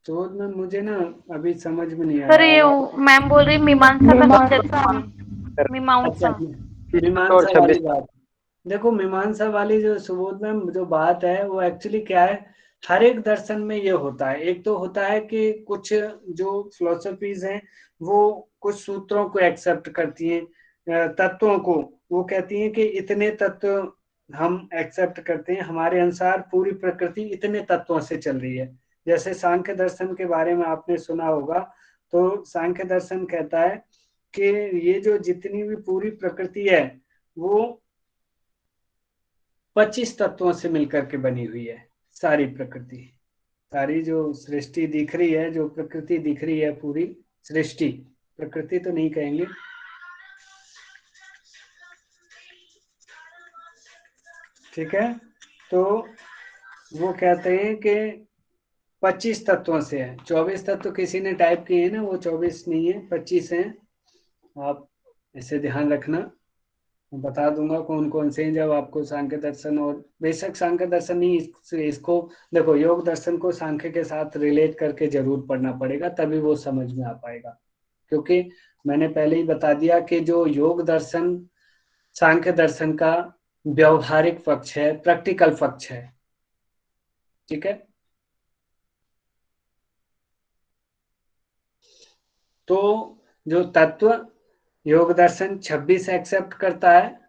तो में मुझे ना अभी समझ में नहीं आ सर रहा ये है। मैम बोल रही मीमांसा का सबसे मीमांसा। अच्छा, मीमांसा वाली बात, देखो मीमांसा वाली जो सुबोध में जो बात है वो एक्चुअली क्या है, हर एक दर्शन में ये होता है। एक तो होता है कि कुछ जो फिलोसफीज हैं वो कुछ सूत्रों को एक्सेप्ट करती हैं, तत्वों को, वो कहती हैं कि इतने तत्व हम एक्सेप्ट करते हैं, हमारे अनुसार पूरी प्रकृति इतने तत्वों से चल रही है। जैसे सांख्य दर्शन के बारे में आपने सुना होगा, तो सांख्य दर्शन कहता है कि ये जो जितनी भी पूरी प्रकृति है वो 25 तत्वों से मिलकर के बनी हुई है। सारी प्रकृति, सारी जो सृष्टि दिख रही है, जो प्रकृति दिख रही है, पूरी सृष्टि, प्रकृति तो नहीं कहेंगे, ठीक है, तो वो कहते हैं कि 25 तत्वों से है। 24 तत्व किसी ने टाइप किए हैं ना, वो 24 नहीं है, 25 हैं। आप इसे ध्यान रखना, बता दूंगा कौन कौन से हैं जब आपको सांख्य दर्शन, और बेशक सांख्य दर्शन नहीं, इसको देखो, योग दर्शन को सांख्य के साथ रिलेट करके जरूर पढ़ना पड़ेगा, तभी वो समझ में आ पाएगा। क्योंकि मैंने पहले ही बता दिया कि जो योग दर्शन सांख्य दर्शन का व्यवहारिक पक्ष है, प्रैक्टिकल पक्ष है। ठीक है, तो जो तत्व योग दर्शन 26 एक्सेप्ट करता है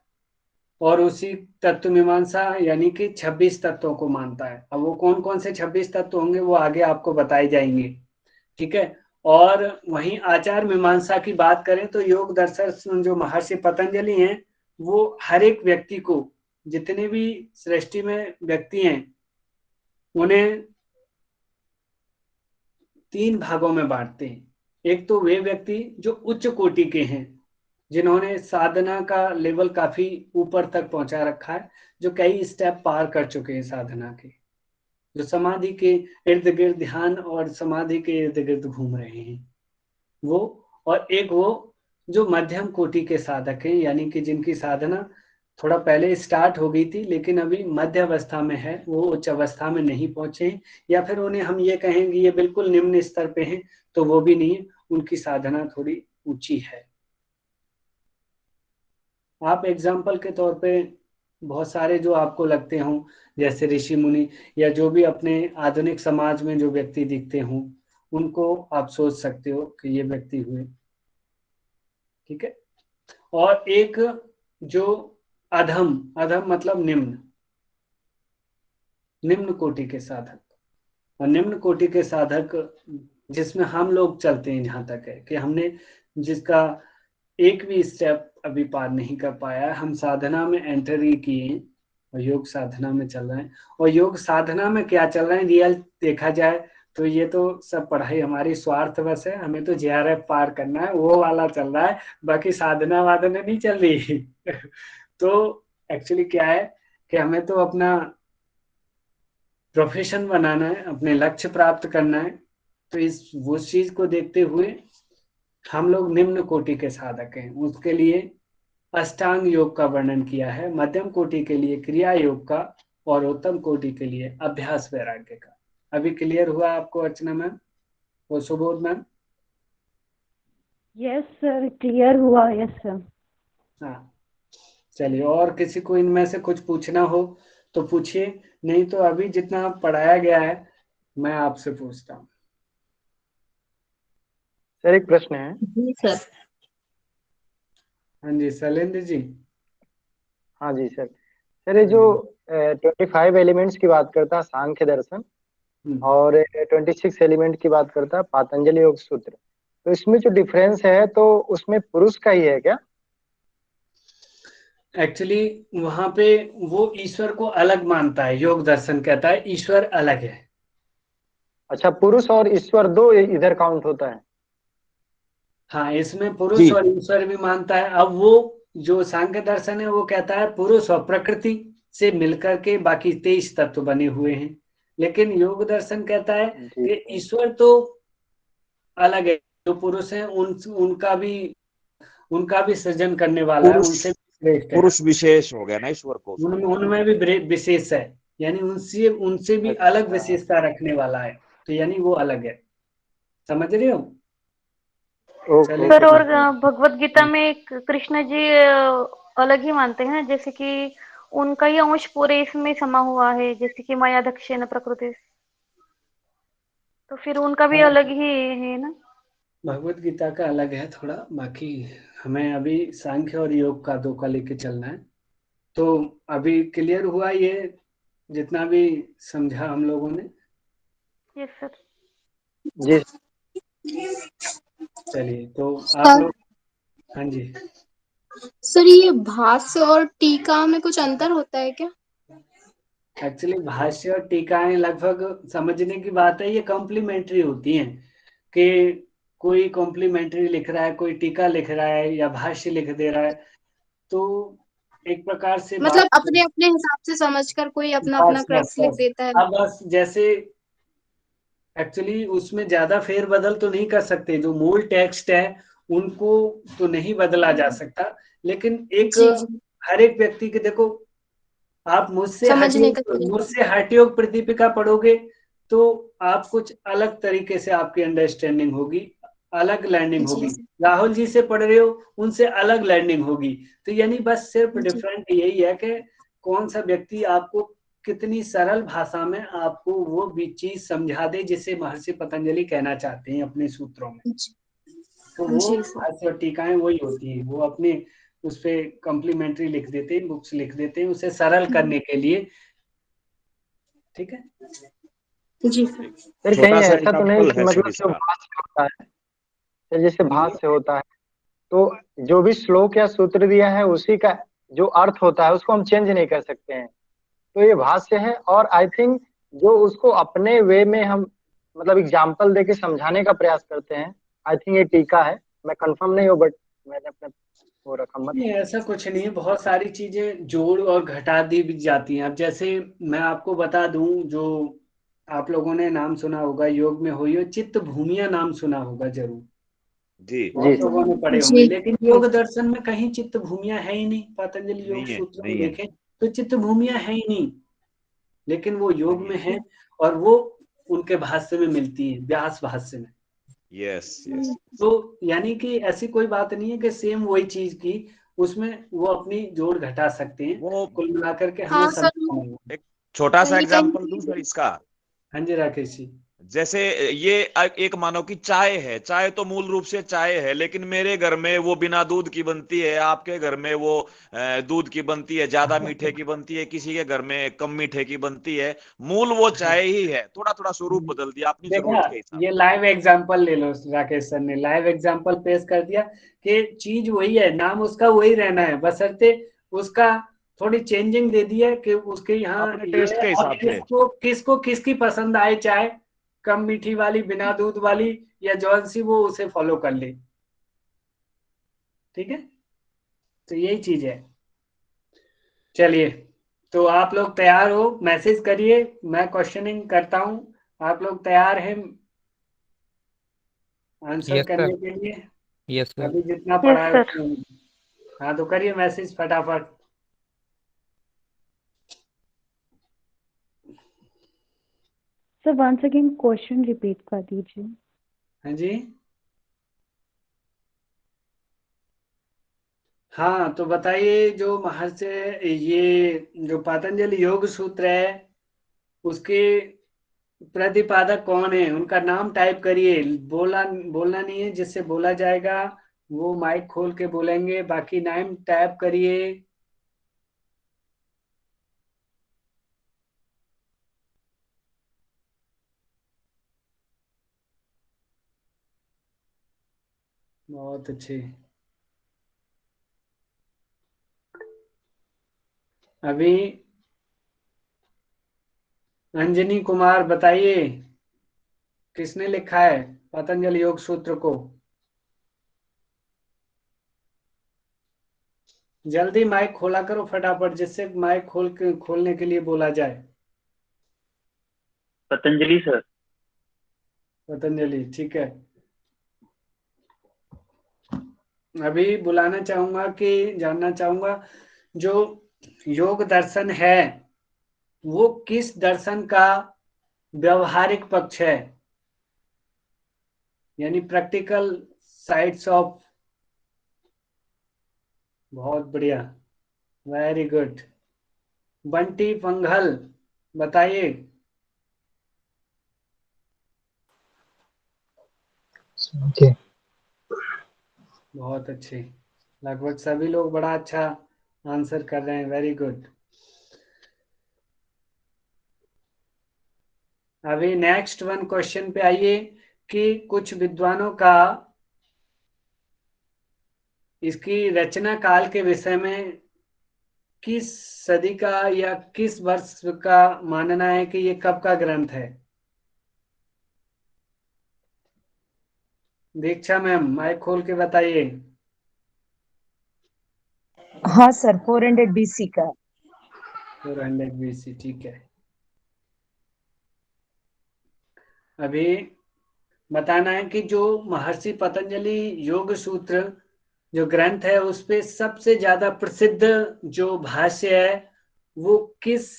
और उसी तत्व मीमांसा यानी कि 26 तत्वों को मानता है। अब वो कौन कौन से 26 तत्व होंगे वो आगे आपको बताए जाएंगे। ठीक है, और वहीं आचार मीमांसा की बात करें तो योग दर्शन जो महर्षि पतंजलि हैं वो हर एक व्यक्ति को, जितने भी सृष्टि में व्यक्ति हैं उन्हें 3 भागों में बांटते हैं। एक तो वे व्यक्ति जो उच्च कोटि के हैं, जिन्होंने साधना का लेवल काफी ऊपर तक पहुंचा रखा है, जो कई स्टेप पार कर चुके हैं साधना के, जो समाधि के इर्द गिर्द, ध्यान और समाधि के इर्द गिर्द घूम रहे हैं वो, और एक वो जो मध्यम कोटि के साधक हैं, यानी कि जिनकी साधना थोड़ा पहले स्टार्ट हो गई थी लेकिन अभी मध्य अवस्था में है, वो उच्च अवस्था में नहीं पहुंचे, या फिर उन्हें हम ये कहेंगे ये बिल्कुल निम्न स्तर पे हैं, तो वो भी नहीं है, उनकी साधना थोड़ी ऊंची है। आप एग्जाम्पल के तौर पे बहुत सारे जो आपको लगते हों, जैसे ऋषि मुनि या जो भी अपने आधुनिक समाज में जो व्यक्ति दिखते हों, उनको आप सोच सकते हो कि ये व्यक्ति हुए, ठीक है। और एक जो अधम, अधम मतलब निम्न, निम्न कोटि के साधक, और निम्न कोटि के साधक जिसमें हम लोग चलते हैं, जहां तक है कि हमने जिसका एक भी स्टेप अभी पार नहीं कर पाया, हम साधना में एंटर ही किए और योग साधना में चल रहे हैं। और योग साधना में क्या चल रहा है रियल देखा जाए तो ये तो सब पढ़ाई हमारी स्वार्थ बस है, हमें तो जेआरएफ पार करना है, वो वाला चल रहा है, बाकी साधना वाधना नहीं चल रही। तो एक्चुअली क्या है कि हमें तो अपना प्रोफेशन बनाना है, अपने लक्ष्य प्राप्त करना है, तो इस वो चीज को देखते हुए हम लोग निम्न कोटि के साधक हैं। उसके लिए अष्टांग योग का वर्णन किया है, मध्यम कोटि के लिए क्रिया योग का, और उत्तम कोटि के लिए अभ्यास वैराग्य का। अभी क्लियर हुआ आपको अर्चना मैम और Subodh ma'am? Yes sir, clear हुआ। Yes sir. हाँ, चलिए, और किसी को इनमें से कुछ पूछना हो तो पूछिए, नहीं तो अभी जितना पढ़ाया गया है मैं आपसे पूछता हूँ। सर एक प्रश्न है। जी सर। हाँ जी शैलेंद्र जी। हाँ जी सर। सर ये जो 25 एलिमेंट्स की बात करता है सांख्य दर्शन, और 26 एलिमेंट की बात करता है पातंजलि योग सूत्र, तो इसमें जो डिफरेंस है तो उसमें पुरुष का ही है क्या? एक्चुअली वहां पे वो ईश्वर को अलग मानता है, योग दर्शन कहता है ईश्वर अलग है। अच्छा, पुरुष और ईश्वर दो इधर काउंट होता है? हाँ, इसमें पुरुष और ईश्वर भी मानता है। अब वो जो सांख्य दर्शन है वो कहता है पुरुष और प्रकृति से मिलकर के बाकी 23 तत्व बने हुए हैं, लेकिन योग दर्शन कहता है कि ईश्वर तो अलग है, जो पुरुष है उनका भी सृजन करने वाला है, उनसे श्रेष्ठ है, पुरुष विशेष हो गया ना ईश्वर को, उनमें भी विशेष है, यानी उनसे भी अलग विशेषता रखने वाला है, तो यानी वो अलग है। समझ रहे हो? सर और भगवत गीता में कृष्ण जी अलग ही मानते हैं, जैसे कि उनका ही अंश पूरे इसमें समा हुआ है, जैसे कि माया दक्षिण प्रकृति, तो फिर उनका भी अलग ही है ना? भगवत गीता का अलग है थोड़ा, बाकी हमें अभी सांख्य और योग का दो का लेके चलना है। तो अभी क्लियर हुआ ये जितना भी समझा हम लोगों ने? Yes sir. जी। चलिए, तो आप लोग, हाँ जी सर, ये भाष्य और टीका में कुछ अंतर होता है क्या? एक्चुअली भाष्य और टीकाएं लगभग समझने की बात है, ये कॉम्प्लीमेंट्री होती हैं, कि कोई कॉम्प्लीमेंट्री लिख रहा है, कोई टीका लिख रहा है या भाष्य लिख दे रहा है, तो एक प्रकार से मतलब अपने अपने हिसाब से समझकर कोई अपना अपना क्रक्स लिख देता है। अब बस जैसे एक्चुअली उसमें ज्यादा फेरबदल तो नहीं कर सकते, जो मूल टेक्स्ट है उनको तो नहीं बदला जा सकता, लेकिन एक हर एक व्यक्ति के, देखो आप मुझसे हठयोग प्रतिपिका पढ़ोगे तो आप कुछ अलग तरीके से आपकी अंडरस्टैंडिंग होगी, अलग लर्निंग होगी, राहुल जी से पढ़ रहे हो उनसे अलग लर्निंग होगी, तो यानी बस सिर्फ डिफरेंट यही है कि कौन सा व्यक्ति आपको कितनी सरल भाषा में आपको वो भी चीज समझा दे जिसे महर्षि पतंजलि कहना चाहते हैं अपने सूत्रों में। तो वो भाष्य और टीकाएं वही होती हैं, वो अपने उस पे कॉम्प्लीमेंट्री लिख देते हैं, बुक्स लिख देते हैं उसे सरल करने के लिए। ठीक है जी सर। कहीं ऐसा तो नहीं कि मतलब जो भाष्य होता है, जैसे भाष्य होता है तो जो भी श्लोक या सूत्र दिया है उसी का जो अर्थ होता है उसको हम चेंज नहीं कर सकते हैं, तो ये भाष्य है। और आई थिंक जो उसको अपने वे में हम मतलब एग्जाम्पल देके समझाने का प्रयास करते हैं, आई थिंक ये टीका है। मैं कंफर्म नहीं हूँ बट मैंने अपने वो रकम मत। नहीं, ऐसा कुछ नहीं है, बहुत सारी चीजें जोड़ और घटा दी भी जाती हैं। अब जैसे मैं आपको बता दूं, जो आप लोगों ने नाम सुना होगा, योग में हुई हो चित्त भूमिया, नाम सुना होगा जरूर, जी बहुत लोगों ने पढ़े होंगे, जी लेकिन योग दर्शन में कहीं चित्त भूमिया है ही नहीं। पतंजलि योग नहीं है, सूत्र में नहीं है। देखें तो चित्त भूमिया है ही नहीं, लेकिन वो योग नहीं में है। है, और वो उनके भाष्य में मिलती है, व्यास भाष्य में। Yes yes. तो यानी कि ऐसी कोई बात नहीं है कि सेम वही चीज की, उसमें वो अपनी जोड़ घटा सकते हैं, वो कुल मिलाकर के हमें हाँ सर, समझना होगा। एक छोटा सा कहीं एग्जांपल दूं कहीं सर इसका। हाँ जी राकेश जी। जैसे ये एक मानो कि चाय है, चाय तो मूल रूप से चाय है, लेकिन मेरे घर में वो बिना दूध की बनती है, आपके घर में वो दूध की बनती है, ज्यादा मीठे की बनती है, किसी के घर में कम मीठे की बनती है। मूल वो चाय ही है, थोड़ा थोड़ा स्वरूप बदल दिया अपनी देखा, जरूरत के हिसाब ये से। लाइव एग्जांपल ले लो, राकेश सर ने लाइव एग्जांपल पेश कर दिया कि चीज वही है, नाम उसका वही रहना है, बशर्ते उसका थोड़ी चेंजिंग दे दी है कि उसके यहाँ अपने ये टेस्ट है। के अब हिसाब से। किसको किसको किसकी पसंद आए, चाहे कम मीठी वाली, बिना दूध वाली, या जौन सी, वो उसे फॉलो कर ले। ठीक है, तो यही चीज है। चलिए, तो आप लोग तैयार हो, मैसेज करिए, मैं क्वेश्चनिंग करता हूँ। आप लोग तैयार हैं आंसर यस करने सर। के लिए? Yes sir. अभी जितना यस पढ़ा है सर। उसमें। हाँ, तो करिए मैसेज फटाफट। Sir once again question repeat कर दीजिए। हाँ जी, हाँ तो बताइए, जो महर्षि, ये जो पतंजलि योग सूत्र है, उसके प्रतिपादक कौन है, उनका नाम टाइप करिए। बोलना नहीं है, जिससे बोला जाएगा वो माइक खोल के बोलेंगे, बाकी नाम टाइप करिए। बहुत अच्छे। अभी अंजनी कुमार बताइए, किसने लिखा है पतंजलि योग सूत्र को? जल्दी माइक खोला करो फटाफट, जिससे माइक खोलने के लिए बोला जाए। पतंजलि सर। पतंजलि, ठीक है। अभी बुलाना चाहूंगा कि जानना चाहूंगा, जो योग दर्शन है वो किस दर्शन का व्यवहारिक पक्ष है, यानी प्रैक्टिकल साइड्स ऑफ। बहुत बढ़िया, वेरी गुड। बंटी पंघल बताइए। ओके। बहुत अच्छे, लगभग सभी लोग बड़ा अच्छा आंसर कर रहे हैं, वेरी गुड। अभी नेक्स्ट वन क्वेश्चन पे आइए कि कुछ विद्वानों का इसकी रचना काल के विषय में किस सदी का या किस वर्ष का मानना है कि ये कब का ग्रंथ है? दीक्षा मैम, माइक खोल के बताइए। हाँ सर, 400 BC का। 400 BC, ठीक है। अभी बताना है कि जो महर्षि पतंजलि योग सूत्र जो ग्रंथ है, उस पे सबसे ज्यादा प्रसिद्ध जो भाष्य है वो किस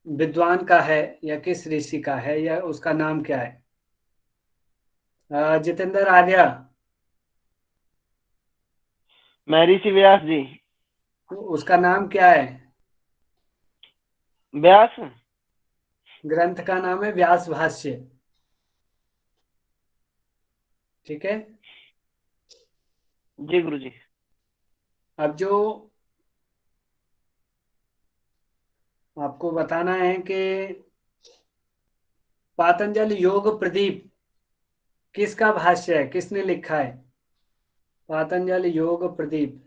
विद्वान का है, या किस ऋषि का है, या उसका नाम क्या है? जितेंद्र आर्या। महर्षि व्यास जी। तो उसका नाम क्या है? व्यास। ग्रंथ का नाम है व्यास भाष्य, ठीक है। जी गुरु जी। अब जो आपको बताना है कि पातंजल योग प्रदीप किसका भाष्य है, किसने लिखा है? पातंजल योग प्रदीप,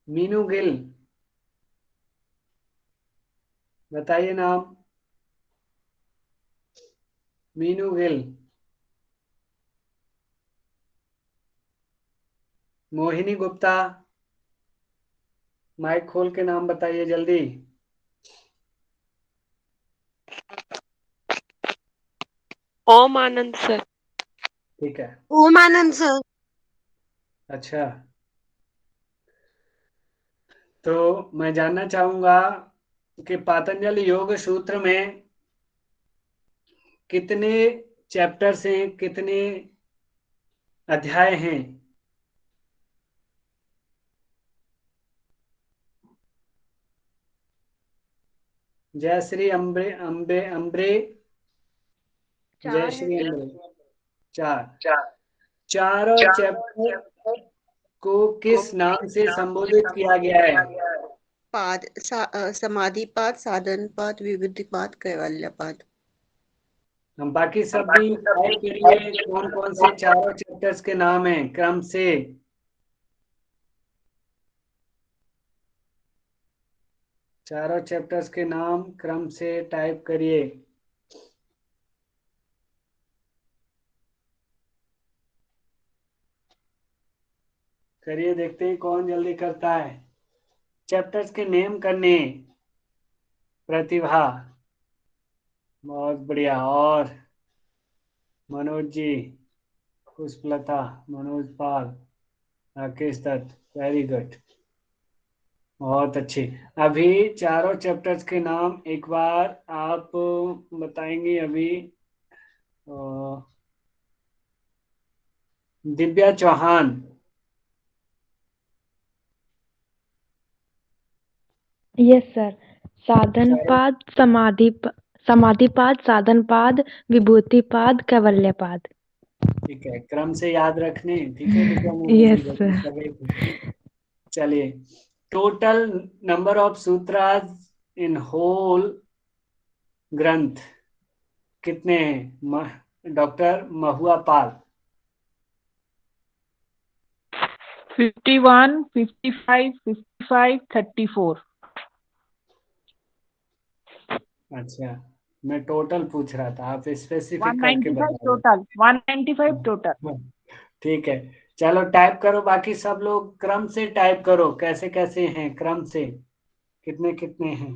मीनू गिल बताइए नाम। मीनू गिल, मोहिनी गुप्ता, माइक खोल के नाम बताइए जल्दी। ओम आनंद सर। ठीक है, ओम आनंद सर। अच्छा। तो मैं जानना चाहूंगा कि पातंजलि योग सूत्र में कितने चैप्टर्स हैं, कितने अध्याय हैं? जय श्री अम्बे अम्बे अम्बरे, जय श्री अम्बरे। चार। चारों चैप्टर को किस नाम से संबोधित किया गया है? समाधिपाद, साधनपाद, विभूतिपाद, कैवल्यपाद। हम बाकी सब भी टाइप करिए, कौन कौन से चारों चैप्टर्स के नाम हैं क्रम से। चारों चैप्टर्स के नाम क्रम से टाइप करिए। करिए, देखते हैं कौन जल्दी करता है। चैप्टर्स के नेम करने। प्रतिभा, बहुत बढ़िया। और मनोज जी, पुष्पलता, मनोज पाल, राकेश दत्त, वेरी गुड, बहुत अच्छे। अभी चारों चैप्टर्स के नाम एक बार आप बताएंगे। अभी दिव्या चौहान। Yes sir. साधनपाद, समाधिपाद, साधनपाद, विभूतिपाद, कैवल्यपाद। ठीक है, क्रम से याद रखने। ठीक है दिव्या यस मोहन सर। जी। चलिए, total number of sutras in whole ग्रंथ कितने हैं डॉक्टर महुआ पाल? 51, 55, 55, 34। अच्छा, मैं टोटल पूछ रहा था, आप स्पेसिफिक करके 195 बता रहे। Total, 195 total. ठीक है, चलो टाइप करो। बाकी सब लोग क्रम से टाइप करो, कैसे कैसे हैं क्रम से, कितने कितने हैं।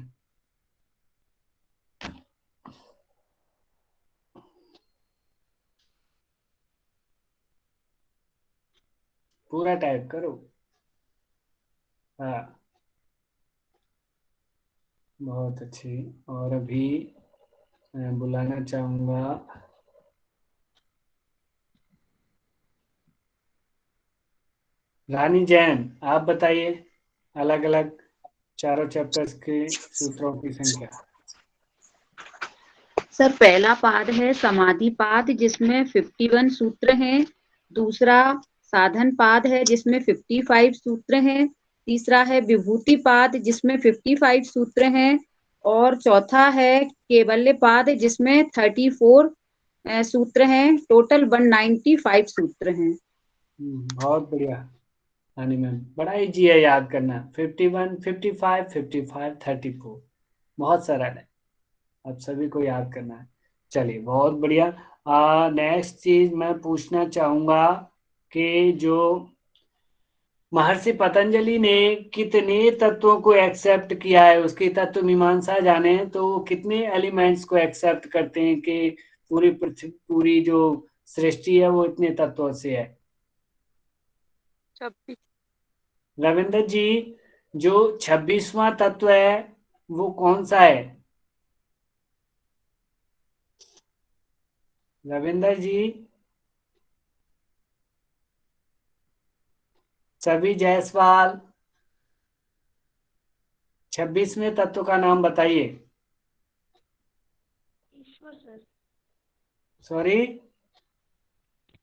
पूरा टाइप करो। हाँ, बहुत अच्छी। और अभी मैं बुलाना चाहूंगा रानी जैन, आप बताइए अलग अलग चारों चैप्टर्स के सूत्रों की संख्या। सर पहला पाद है समाधि पाद जिसमें 51 सूत्र हैं। दूसरा साधन पाद है जिसमें 55 सूत्र हैं। तीसरा है विभूति पाद जिसमें 55 सूत्र हैं। और चौथा है केवल्य पाद जिसमें 34 सूत्र हैं। टोटल 195 सूत्र हैं। बहुत बढ़िया रानी मैम, बड़ा इजी है याद करना। 51, 55, 55, 34, बहुत सरल है, अब सभी को याद करना है। चलिए, बहुत बढ़िया। नेक्स्ट चीज मैं पूछना चाहूंगा कि जो महर्षि पतंजलि ने कितने तत्वों को एक्सेप्ट किया है, उसकी तत्व मीमांसा जाने तो वो कितने एलिमेंट्स को एक्सेप्ट करते हैं कि पूरी पृथ्वी, पूरी जो सृष्टि है वो इतने तत्वों से है। 26। रविंद्र जी, जो 26वां तत्व है वो कौन सा है? रविंद्र जी, सभी जायसवाल, 26वें तत्व का नाम बताइए। ईश्वर सर। सॉरी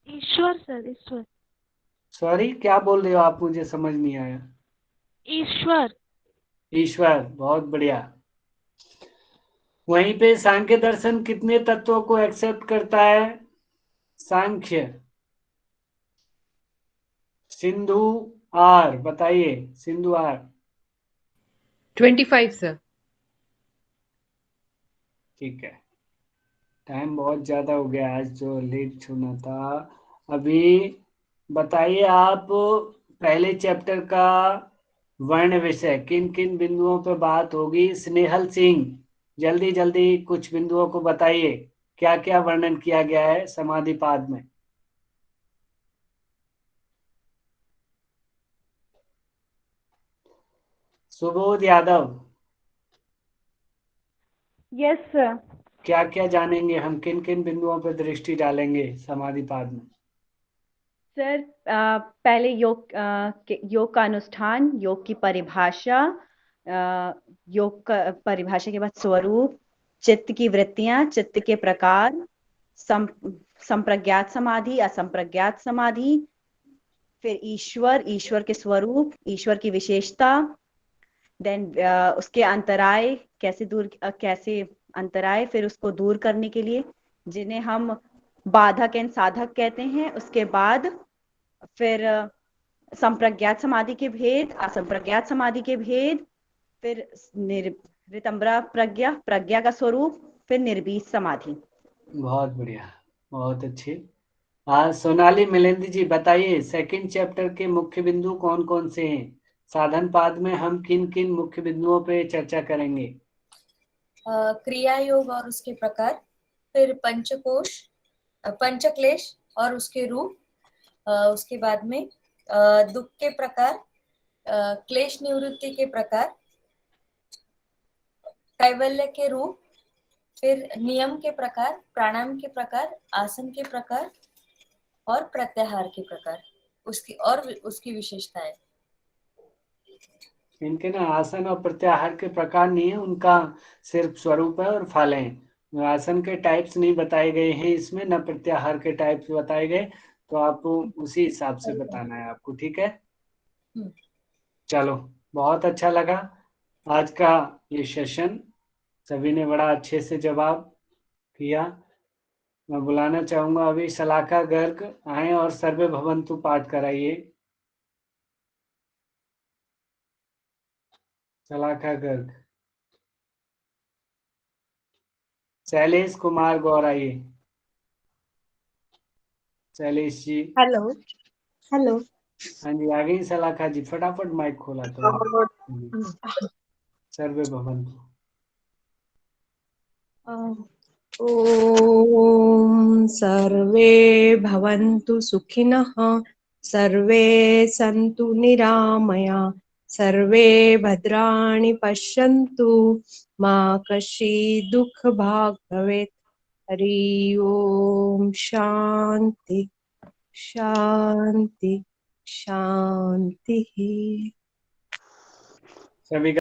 ईश्वर सर, ईश्वर। सॉरी, क्या बोल रहे हो आप? मुझे समझ नहीं आया। ईश्वर। ईश्वर, बहुत बढ़िया। वहीं पे सांख्य दर्शन कितने तत्वों को एक्सेप्ट करता है? सांख्य, सिंधु आर, बताइए सिंधु आर। 25 सर। ठीक है, टाइम बहुत ज्यादा हो गया आज, जो लेट छूना था। अभी बताइए आप पहले चैप्टर का वर्ण विषय, किन किन बिंदुओं पर बात होगी? स्नेहल सिंह, जल्दी जल्दी कुछ बिंदुओं को बताइए, क्या क्या वर्णन किया गया है समाधिपाद में? Subodh Yadav, yes sir. क्या क्या जानेंगे हम, किन किन बिंदुओं पर दृष्टि डालेंगे समाधिपाद में? सर पहले योग का अनुष्ठान, योग की परिभाषा, योग का परिभाषा के बाद स्वरूप, चित्त की वृत्तियां, चित्त के प्रकार, संप्रज्ञात समाधि, असंप्रज्ञात समाधि, फिर ईश्वर के स्वरूप, ईश्वर की विशेषता, देन उसके अंतराय, कैसे अंतराय, फिर उसको दूर करने के लिए जिन्हें हम बाधक एंड साधक कहते हैं, उसके बाद फिर संप्रज्ञात समाधि के भेद, असंप्रज्ञात समाधि के भेद, फिर ऋतंबरा प्रज्ञा का स्वरूप, फिर निर्बीज समाधि। बहुत बढ़िया, बहुत अच्छे। सोनाली मिलिंद जी बताइए, सेकंड चैप्टर के मुख्य बिंदु कौन कौन से हैं? साधन पाद में हम किन किन मुख्य बिंदुओं पे चर्चा करेंगे? क्रिया योग और उसके प्रकार, फिर पंचक्लेश और उसके रूप, उसके बाद में दुख के प्रकार, क्लेश निवृत्ति के प्रकार, कैवल्य के रूप, फिर नियम के प्रकार, प्राणायाम के प्रकार, आसन के प्रकार और प्रत्याहार के प्रकार, उसकी विशेषताएं। इनके ना आसन और प्रत्याहार के प्रकार नहीं है, उनका सिर्फ स्वरूप है और फल है। आसन के टाइप्स नहीं बताए गए हैं इसमें, न प्रत्याहार के टाइप्स बताए गए, तो आपको उसी हिसाब से बताना है आपको, ठीक है? चलो, बहुत अच्छा लगा आज का ये सेशन, सभी ने बड़ा अच्छे से जवाब किया। मैं बुलाना चाहूंगा अभी शलाका गर्ग आए और सर्वे भवन्तु पाठ कराइए। शलाका गर्ग। शैलेश कुमार गौर आइए। शैलेश जी। Hello hello. हाँ जी, आ गई शलाका जी, फटाफट माइक खोला तो। सर्वे भवन्तु। ॐ सर्वे भवन्तु सुखिनः, सर्वे सन्तु निरामया, सर्वे भद्राणि पश्यन्तु, मा कश्चित् दुःखभाग् भवेत्। हरि ओम शांति शांति शांति। सभी